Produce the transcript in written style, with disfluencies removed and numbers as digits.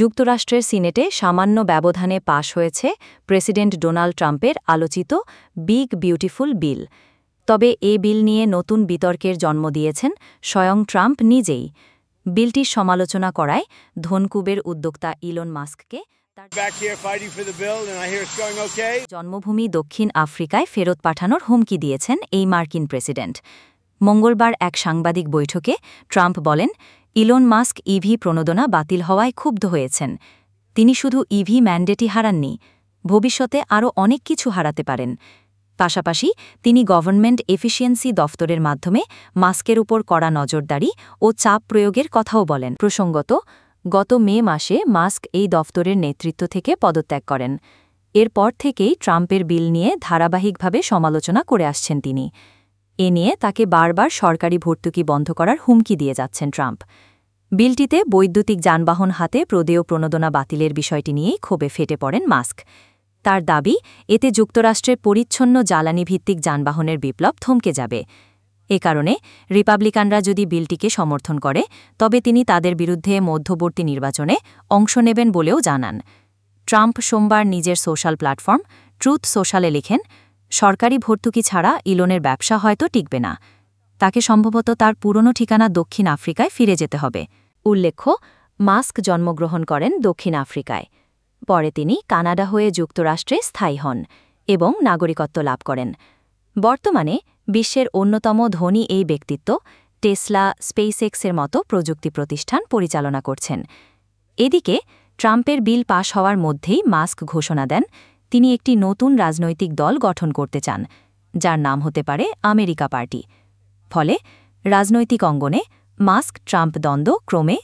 যুক্তরাষ্ট্রের সিনেটে সামান্য ব্যবধানে পাশ হয়েছে প্রেসিডেন্ট ডোনাল্ড ট্রাম্পের আলোচিত বিগ বিউটিফুল বিল। তবে এ বিল নিয়ে নতুন বিতর্কের জন্ম দিয়েছেন স্বয়ং ট্রাম্প নিজেই। বিলটির সমালোচনা করায় ধনকুবের উদ্যোক্তা ইলন মাস্ককে তার জন্মভূমি দক্ষিণ আফ্রিকায় ফেরত পাঠানোর হুমকি দিয়েছেন এই মার্কিন প্রেসিডেন্ট। মঙ্গলবার এক সাংবাদিক বৈঠকে ট্রাম্প বলেন, ইলন মাস্ক ইভি প্রণোদনা বাতিল হওয়ায় ক্ষুব্ধ হয়েছেন। তিনি শুধু ইভি ম্যান্ডেটই হারাননি, ভবিষ্যতে আরও অনেক কিছু হারাতে পারেন। পাশাপাশি তিনি গভর্নমেন্ট এফিসিয়েন্সি দফতরের মাধ্যমে মাস্কের উপর কড়া নজরদারি ও চাপ প্রয়োগের কথাও বলেন। প্রসঙ্গত, গত মে মাসে মাস্ক এই দফতরের নেতৃত্ব থেকে পদত্যাগ করেন। এরপর থেকেই ট্রাম্পের বিল নিয়ে ধারাবাহিকভাবে সমালোচনা করে আসছেন তিনি। এ নিয়ে তাকে বারবার সরকারি ভর্তুকি বন্ধ করার হুমকি দিয়ে যাচ্ছেন ট্রাম্প। বিলটিতে বৈদ্যুতিক যানবাহন হাতে প্রদেয় প্রণোদনা বাতিলের বিষয়টি নিয়েই ক্ষোভে ফেটে পড়েন মাস্ক। তার দাবি, এতে যুক্তরাষ্ট্রের পরিচ্ছন্ন জ্বালানিভিত্তিক যানবাহনের বিপ্লব থমকে যাবে। এ কারণে রিপাবলিকানরা যদি বিলটিকে সমর্থন করে, তবে তিনি তাদের বিরুদ্ধে মধ্যবর্তী নির্বাচনে অংশ নেবেন বলেও জানান। ট্রাম্প সোমবার নিজের সোশ্যাল প্ল্যাটফর্ম ট্রুথ সোশ্যালে লিখেন, সরকারি ভর্তুকি ছাড়া ইলনের ব্যবসা হয়তো টিকবে না। তাকে সম্ভবত তার পুরনো ঠিকানা দক্ষিণ আফ্রিকায় ফিরে যেতে হবে। উল্লেখ্য, মাস্ক জন্মগ্রহণ করেন দক্ষিণ আফ্রিকায়। পরে তিনি কানাডা হয়ে যুক্তরাষ্ট্রে স্থায়ী হন এবং নাগরিকত্ব লাভ করেন। বর্তমানে বিশ্বের অন্যতম ধনী এই ব্যক্তিত্ব টেসলা, স্পেসএক্সের মতো প্রযুক্তি প্রতিষ্ঠান পরিচালনা করছেন। এদিকে ট্রাম্পের বিল পাশ হওয়ার মধ্যেই মাস্ক ঘোষণা দেন, তিনি একটি নতুন রাজনৈতিক দল গঠন করতে চান, যার নাম হতে পারে আমেরিকা পার্টি। ফলে রাজনৈতিক অঙ্গনে মাস্ক ট্রাম্প দ্বন্দ্ব ক্রমে